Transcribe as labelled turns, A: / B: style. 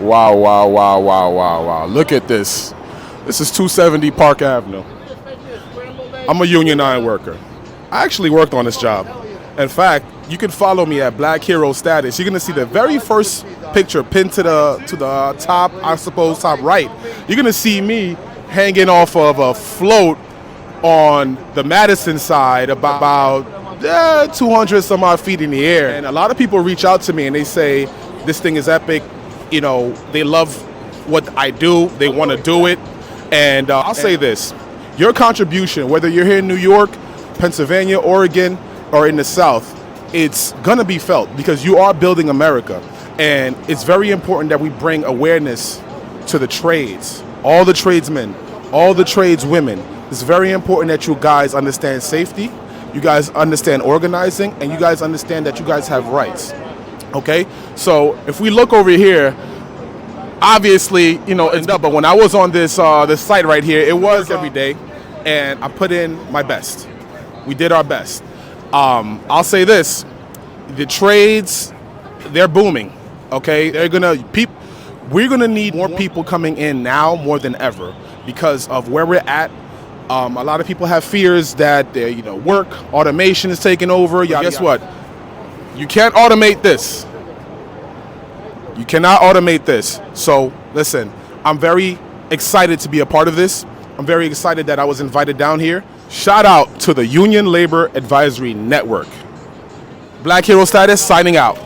A: Wow, wow, wow, wow, wow, wow. Look at this. This is 270 Park Avenue. I'm a union iron worker. I actually worked on this job. In fact, you can follow me at Black Hero Status. You're gonna see the very first picture pinned to the top, I suppose, top right. You're gonna see me hanging off of a float on the Madison side about 200 some odd feet in the air. And a lot of people reach out to me and they say, this thing is epic. You know, they love what I do. They want to do it. And I'll say this, your contribution, whether you're here in New York, Pennsylvania, Oregon, or in the South, it's gonna be felt because you are building America. And it's very important that we bring awareness to the trades, all the tradesmen, all the tradeswomen. It's very important that you guys understand safety, you guys understand organizing, and you guys understand that you guys have rights. Okay? So if we look over here, obviously, you know, it's up, but when I was on this site right here, it was every day, and I put in my best. We did our best. I'll say this, the trades, they're booming, okay? We're gonna need more people coming in now more than ever because of where we're at. A lot of people have fears that their, work automation is taking over. Guess what? You can't automate this. You cannot automate this. So listen, I'm very excited to be a part of this. I'm very excited that I was invited down here. Shout out to the Union Labor Advisory Network. Black Hero Status signing out.